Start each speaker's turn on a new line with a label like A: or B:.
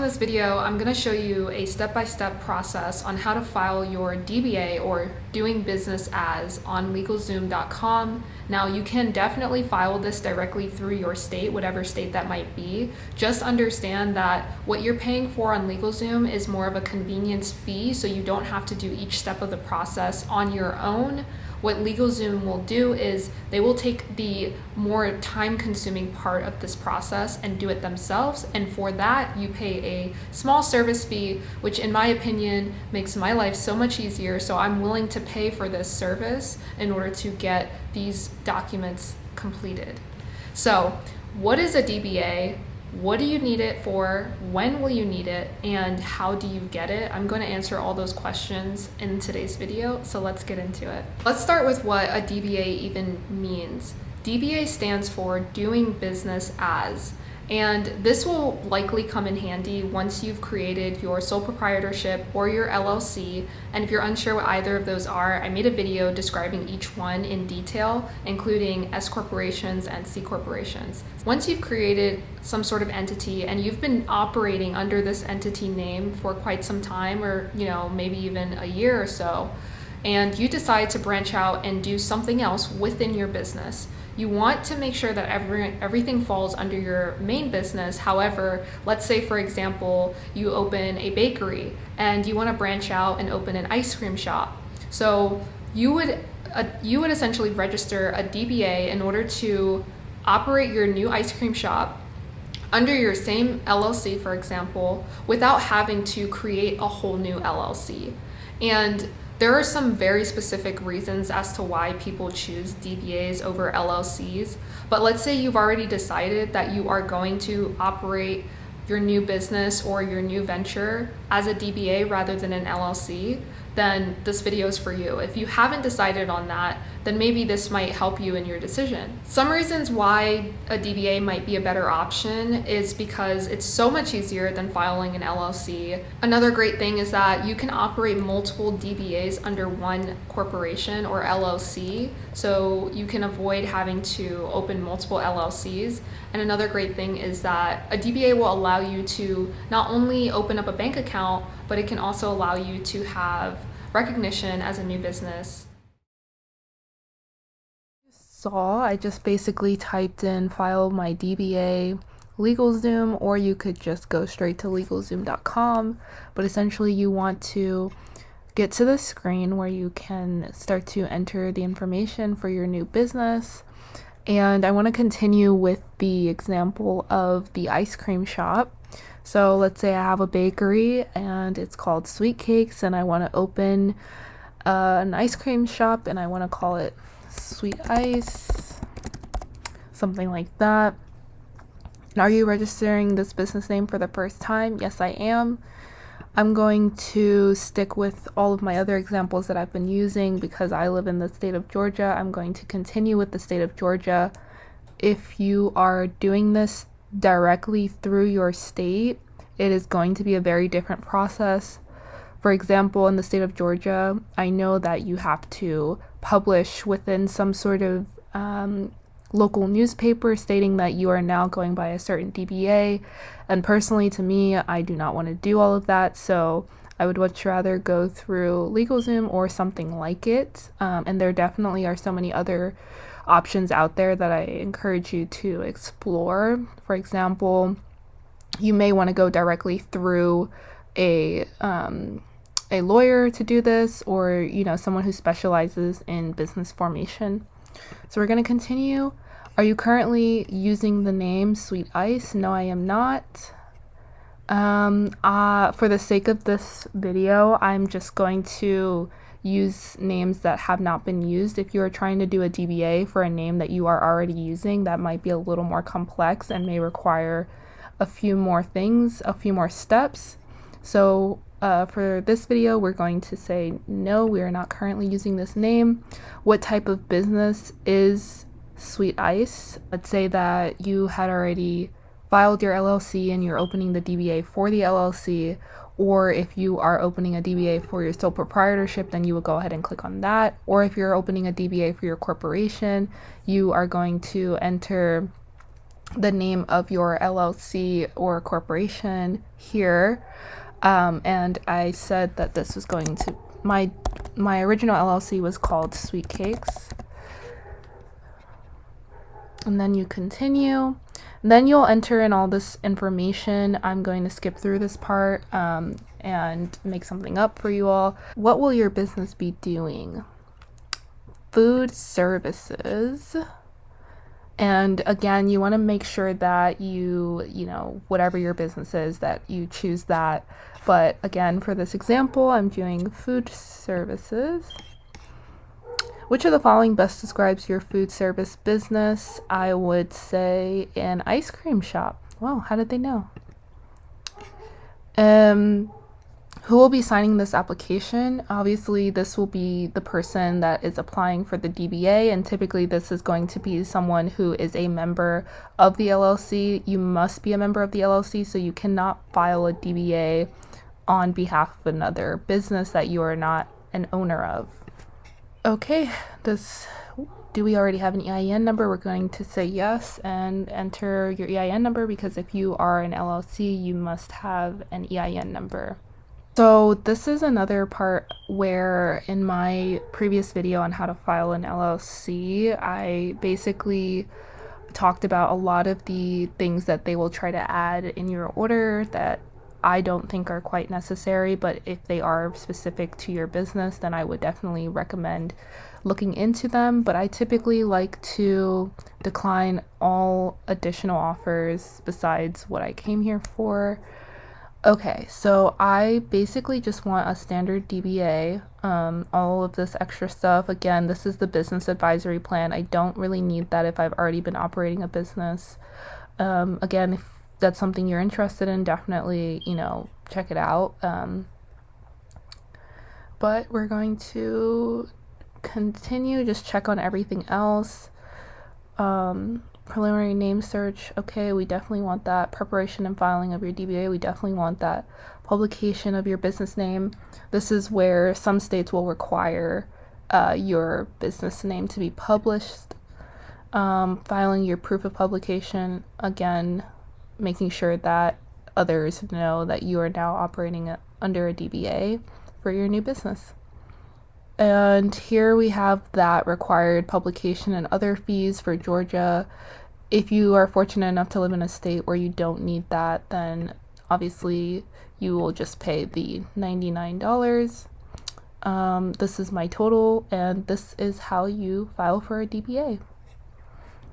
A: watching this video, I'm going to show you a step-by-step process on how to file your DBA, or doing business as, on LegalZoom.com. Now, you can definitely file this directly through your state, whatever state that might be. Just understand that what you're paying for on LegalZoom is more of a convenience fee, so you don't have to do each step of the process on your own. What LegalZoom will do is they will take the more time-consuming part of this process and do it themselves, and for that you pay a small service fee, which in my opinion makes my life so much easier. So I'm willing to pay for this service in order to get these documents completed. So what is a DBA? What do you need it for? When will you need it? And how do you get it? I'm going to answer all those questions in today's video, so let's get into it. Let's start with what a DBA even means. DBA stands for doing business as, and this will likely come in handy once you've created your sole proprietorship or your LLC. And if you're unsure what either of those are, I made a video describing each one in detail, including S corporations and C corporations. Once you've created some sort of entity and you've been operating under this entity name for quite some time, or maybe even a year or so, and you decide to branch out and do something else within your business, you want to make sure that everything falls under your main business. However, let's say, for example, you open a bakery and you want to branch out and open an ice cream shop. So you would essentially register a DBA in order to operate your new ice cream shop under your same LLC, for example, without having to create a whole new LLC. And there are some very specific reasons as to why people choose DBAs over LLCs, but let's say you've already decided that you are going to operate your new business or your new venture as a DBA rather than an LLC, then this video is for you. If you haven't decided on that, then maybe this might help you in your decision. Some reasons why a DBA might be a better option is because it's so much easier than filing an LLC. Another great thing is that you can operate multiple DBAs under one corporation or LLC, so you can avoid having to open multiple LLCs. And another great thing is that a DBA will allow you to not only open up a bank account, but it can also allow you to have recognition as a new business. I just basically typed in file my DBA LegalZoom, or you could just go straight to LegalZoom.com, but essentially you want to get to the screen where you can start to enter the information for your new business. And I want to continue with the example of the ice cream shop. So let's say I have a bakery and it's called Sweet Cakes, and I want to open an ice cream shop, and I want to call it Sweet Ice, something like that. And are you registering this business name for the first time? Yes, I am. I'm going to stick with all of my other examples that I've been using because I live in the state of Georgia. I'm going to continue with the state of Georgia. If you are doing this directly through your state, it is going to be a very different process. For example, in the state of Georgia, I know that you have to publish within some sort of local newspaper stating that you are now going by a certain DBA. And personally, to me, I do not want to do all of that. So I would much rather go through LegalZoom or something like it. And there definitely are so many other options out there that I encourage you to explore. For example, you may want to go directly through a lawyer to do this, or someone who specializes in business formation. So we're going to continue. Are you currently using the name Sweet Ice? No, I am not. For the sake of this video, I'm just going to use names that have not been used. If you are trying to do a DBA for a name that you are already using, that might be a little more complex and may require a few more things, a few more steps. So for this video, we're going to say no, we are not currently using this name. What type of business is Sweet Ice? Let's say that you had already filed your LLC and you're opening the DBA for the LLC, or if you are opening a DBA for your sole proprietorship, then you would go ahead and click on that. Or if you're opening a DBA for your corporation, you are going to enter the name of your LLC or corporation here. And I said that this was going to, my original LLC was called Sweet Cakes. And then you continue. Then you'll enter in all this information. I'm going to skip through this part and make something up for you all. What will your business be doing? Food services. And again, you want to make sure that you know, whatever your business is, that you choose that. But again, for this example, I'm doing food services. Which of the following best describes your food service business? I would say an ice cream shop. Wow, how did they know? Who will be signing this application? Obviously, this will be the person that is applying for the DBA, and typically this is going to be someone who is a member of the LLC. You must be a member of the LLC, so you cannot file a DBA on behalf of another business that you are not an owner of. Okay, do we already have an EIN number? We're going to say yes and enter your EIN number, because if you are an LLC, you must have an EIN number. So this is another part where in my previous video on how to file an LLC, I basically talked about a lot of the things that they will try to add in your order that I don't think are quite necessary, but if they are specific to your business, then I would definitely recommend looking into them. But I typically like to decline all additional offers besides what I came here for. Okay, so I basically just want a standard DBA. All of this extra stuff, again, this is the business advisory plan. I don't really need that if I've already been operating a business. Again, if that's something you're interested in, definitely, check it out. But we're going to continue, just check on everything else. Preliminary name search, okay, we definitely want that. Preparation and filing of your DBA, we definitely want that. Publication of your business name, this is where some states will require your business name to be published. Filing your proof of publication, again, making sure that others know that you are now operating under a DBA for your new business. And here we have that required publication and other fees for Georgia. If you are fortunate enough to live in a state where you don't need that, then obviously you will just pay the $99. This is my total, and this is how you file for a DBA.